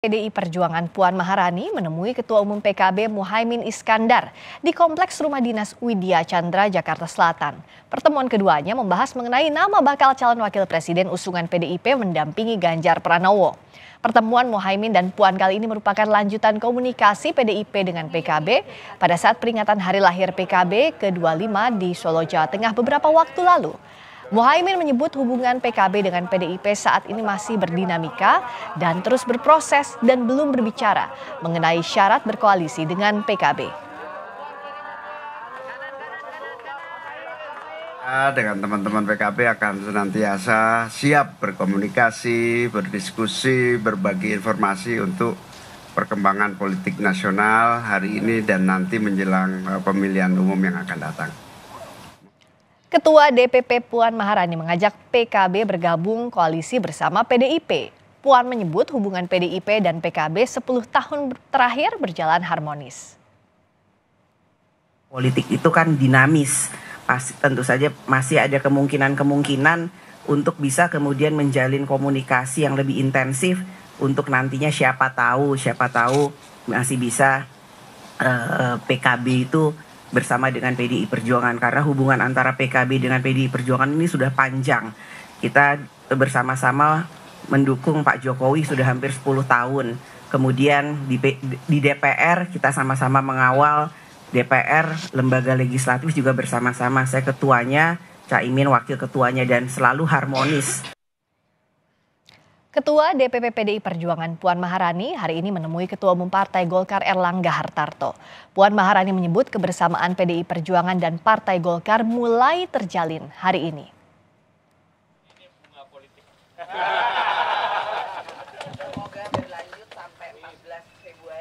PDI Perjuangan Puan Maharani menemui Ketua Umum PKB Muhaimin Iskandar di Kompleks Rumah Dinas Widya Chandra, Jakarta Selatan. Pertemuan keduanya membahas mengenai nama bakal calon wakil presiden usungan PDIP mendampingi Ganjar Pranowo. Pertemuan Muhaimin dan Puan kali ini merupakan lanjutan komunikasi PDIP dengan PKB pada saat peringatan hari lahir PKB ke-25 di Solo, Jawa Tengah beberapa waktu lalu. Muhaimin menyebut hubungan PKB dengan PDIP saat ini masih berdinamika dan terus berproses dan belum berbicara mengenai syarat berkoalisi dengan PKB. Dengan teman-teman PKB akan senantiasa siap berkomunikasi, berdiskusi, berbagi informasi untuk perkembangan politik nasional hari ini dan nanti menjelang pemilihan umum yang akan datang. Ketua DPP Puan Maharani mengajak PKB bergabung koalisi bersama PDIP. Puan menyebut hubungan PDIP dan PKB 10 tahun terakhir berjalan harmonis. Politik itu kan dinamis, tentu saja masih ada kemungkinan untuk bisa kemudian menjalin komunikasi yang lebih intensif untuk nantinya siapa tahu masih bisa PKB itu bersama dengan PDI Perjuangan, karena hubungan antara PKB dengan PDI Perjuangan ini sudah panjang. Kita bersama-sama mendukung Pak Jokowi sudah hampir 10 tahun. Kemudian di DPR kita sama-sama mengawal DPR, lembaga legislatif juga bersama-sama. Saya ketuanya, Caimin wakil ketuanya, dan selalu harmonis. Ketua DPP PDI Perjuangan Puan Maharani hari ini menemui Ketua Umum Partai Golkar Erlangga Hartarto. Puan Maharani menyebut kebersamaan PDI Perjuangan dan Partai Golkar mulai terjalin hari ini.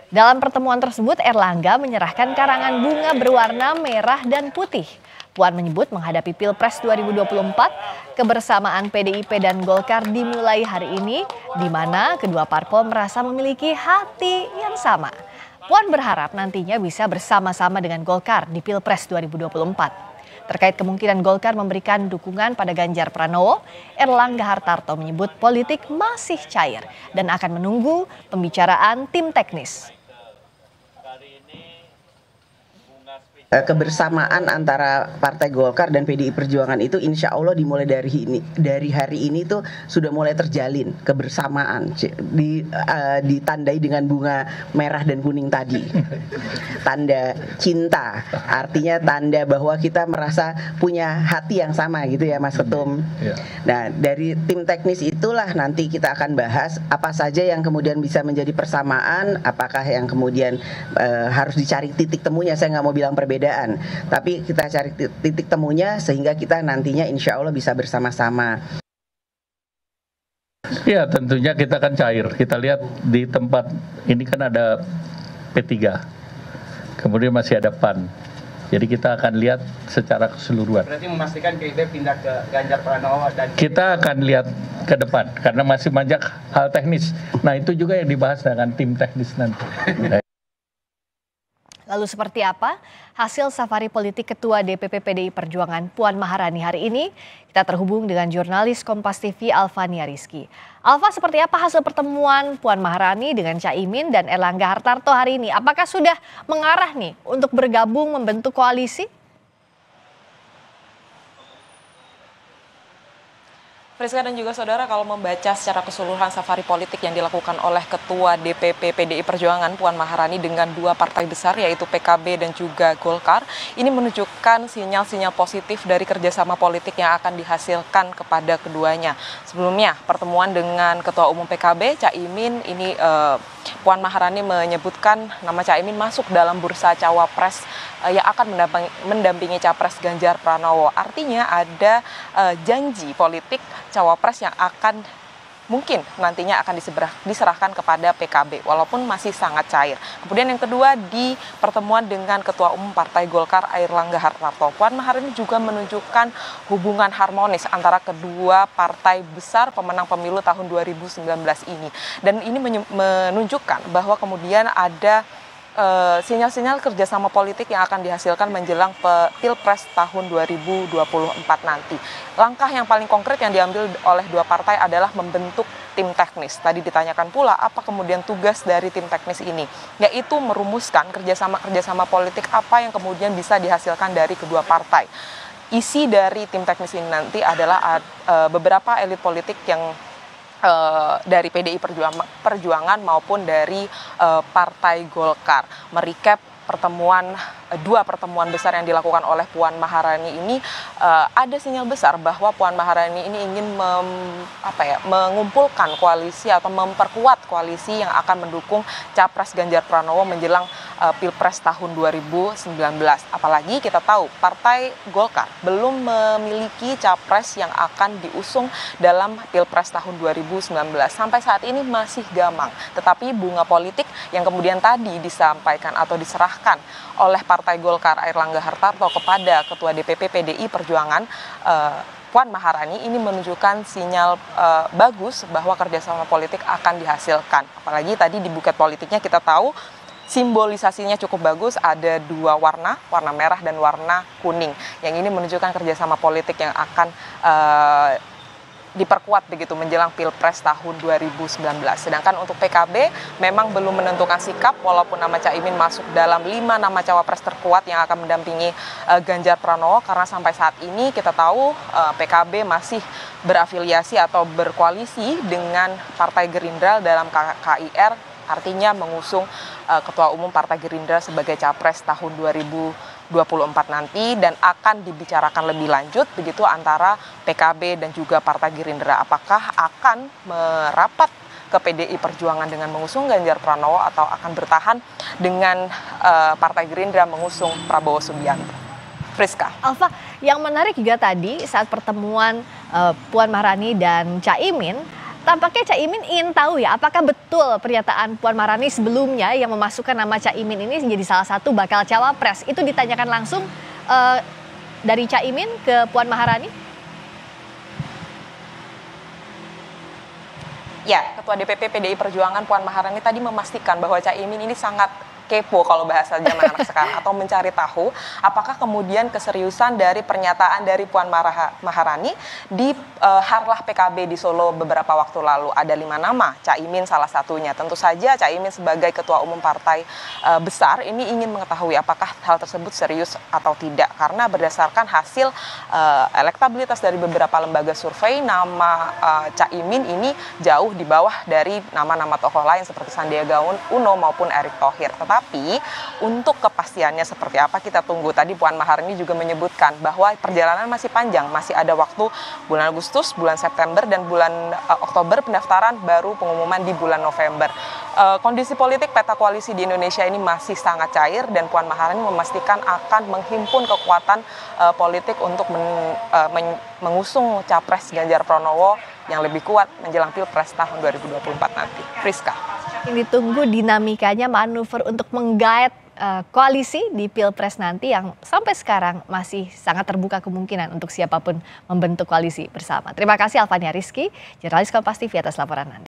Dalam pertemuan tersebut, Erlangga menyerahkan karangan bunga berwarna merah dan putih. Puan menyebut menghadapi Pilpres 2024, kebersamaan PDIP dan Golkar dimulai hari ini, di mana kedua parpol merasa memiliki hati yang sama. Puan berharap nantinya bisa bersama-sama dengan Golkar di Pilpres 2024. Terkait kemungkinan Golkar memberikan dukungan pada Ganjar Pranowo, Erlangga Hartarto menyebut politik masih cair dan akan menunggu pembicaraan tim teknis. Kebersamaan antara Partai Golkar dan PDI Perjuangan itu insya Allah dimulai dari hari ini tuh sudah mulai terjalin kebersamaan, ditandai dengan bunga merah dan kuning tadi, tanda cinta, artinya tanda bahwa kita merasa punya hati yang sama gitu ya Mas Ketum. Nah, dari tim teknis itulah nanti kita akan bahas apa saja yang kemudian bisa menjadi persamaan, apakah yang kemudian harus dicari titik temunya. Saya nggak mau bilang perbedaan, tapi kita cari titik temunya sehingga kita nantinya insya Allah bisa bersama-sama. Ya, tentunya kita kan cair. Kita lihat di tempat ini kan ada P3, kemudian masih ada PAN. Jadi kita akan lihat secara keseluruhan. Berarti memastikan PDIP pindah ke Ganjar Pranowo dan kita akan lihat ke depan karena masih banyak hal teknis. Nah, itu juga yang dibahas dengan tim teknis nanti. Lalu seperti apa hasil safari politik Ketua DPP PDI Perjuangan Puan Maharani hari ini? Kita terhubung dengan jurnalis Kompas TV Alfania Rizky. Alfa, seperti apa hasil pertemuan Puan Maharani dengan Caimin dan Erlangga Hartarto hari ini? Apakah sudah mengarah nih untuk bergabung membentuk koalisi? Friska dan juga saudara, kalau membaca secara keseluruhan safari politik yang dilakukan oleh Ketua DPP PDI Perjuangan Puan Maharani dengan dua partai besar yaitu PKB dan juga Golkar, ini menunjukkan sinyal-sinyal positif dari kerjasama politik yang akan dihasilkan kepada keduanya. Sebelumnya pertemuan dengan Ketua Umum PKB Caimin ini Puan Maharani menyebutkan nama Caimin masuk dalam bursa cawapres yang akan mendampingi capres Ganjar Pranowo. Artinya ada janji politik cawapres yang akan mungkin nantinya akan diserahkan kepada PKB walaupun masih sangat cair. Kemudian yang kedua, di pertemuan dengan Ketua Umum Partai Golkar Erlangga Hartarto, Puan Maharani juga menunjukkan hubungan harmonis antara kedua partai besar pemenang pemilu tahun 2019 ini. Dan ini menunjukkan bahwa kemudian ada sinyal-sinyal kerjasama politik yang akan dihasilkan menjelang Pilpres tahun 2024 nanti. Langkah yang paling konkret yang diambil oleh dua partai adalah membentuk tim teknis. Tadi ditanyakan pula apa kemudian tugas dari tim teknis ini, yaitu merumuskan kerjasama politik apa yang kemudian bisa dihasilkan dari kedua partai. Isi dari tim teknis ini nanti adalah beberapa elit politik yang dari PDI Perjuangan maupun dari Partai Golkar merecap dua pertemuan besar yang dilakukan oleh Puan Maharani ini. Ada sinyal besar bahwa Puan Maharani ini ingin mengumpulkan koalisi atau memperkuat koalisi yang akan mendukung Capres Ganjar Pranowo menjelang Pilpres tahun 2019. Apalagi kita tahu Partai Golkar belum memiliki capres yang akan diusung dalam Pilpres tahun 2019. Sampai saat ini masih gamang. Tetapi bunga politik yang kemudian tadi disampaikan atau diserahkan oleh Partai Golkar Airlangga Hartarto kepada Ketua DPP PDI Perjuangan Puan Maharani ini menunjukkan sinyal bagus bahwa kerjasama politik akan dihasilkan. Apalagi tadi di buket politiknya kita tahu simbolisasinya cukup bagus, ada dua warna merah dan warna kuning. Yang ini menunjukkan kerjasama politik yang akan diperkuat begitu menjelang Pilpres tahun 2019. Sedangkan untuk PKB memang belum menentukan sikap walaupun nama Caimin masuk dalam 5 nama cawapres terkuat yang akan mendampingi Ganjar Pranowo, karena sampai saat ini kita tahu PKB masih berafiliasi atau berkoalisi dengan Partai Gerindra dalam KIR, artinya mengusung Ketua Umum Partai Gerindra sebagai capres tahun 2024 nanti, dan akan dibicarakan lebih lanjut begitu antara PKB dan juga Partai Gerindra. Apakah akan merapat ke PDI Perjuangan dengan mengusung Ganjar Pranowo atau akan bertahan dengan Partai Gerindra mengusung Prabowo Subianto. Friska. Alfa, yang menarik juga tadi saat pertemuan Puan Maharani dan Caimin, tampaknya Caimin ingin tahu ya, apakah betul pernyataan Puan Maharani sebelumnya yang memasukkan nama Caimin ini menjadi salah satu bakal cawapres. Itu ditanyakan langsung dari Caimin ke Puan Maharani? Ya, Ketua DPP PDI Perjuangan Puan Maharani tadi memastikan bahwa Caimin ini sangat kepo kalau bahasa zaman anak sekarang, atau mencari tahu apakah kemudian keseriusan dari pernyataan dari Puan Maharani di harlah PKB di Solo beberapa waktu lalu. Ada 5 nama, Caimin salah satunya. Tentu saja Caimin sebagai Ketua Umum Partai besar ini ingin mengetahui apakah hal tersebut serius atau tidak, karena berdasarkan hasil elektabilitas dari beberapa lembaga survei, nama Caimin ini jauh di bawah dari nama-nama tokoh lain seperti Sandiaga Uno maupun Erick Thohir. Tapi untuk kepastiannya seperti apa kita tunggu. Tadi Puan Maharani juga menyebutkan bahwa perjalanan masih panjang, masih ada waktu bulan Agustus, bulan September, dan bulan Oktober pendaftaran, baru pengumuman di bulan November. Kondisi politik peta koalisi di Indonesia ini masih sangat cair, dan Puan Maharani memastikan akan menghimpun kekuatan politik untuk mengusung Capres Ganjar Pranowo yang lebih kuat menjelang Pilpres tahun 2024 nanti. Friska. Ini ditunggu dinamikanya, manuver untuk menggait koalisi di Pilpres nanti yang sampai sekarang masih sangat terbuka kemungkinan untuk siapapun membentuk koalisi bersama. Terima kasih Alfania Rizky, jurnalis Kompas TV atas laporan Anda.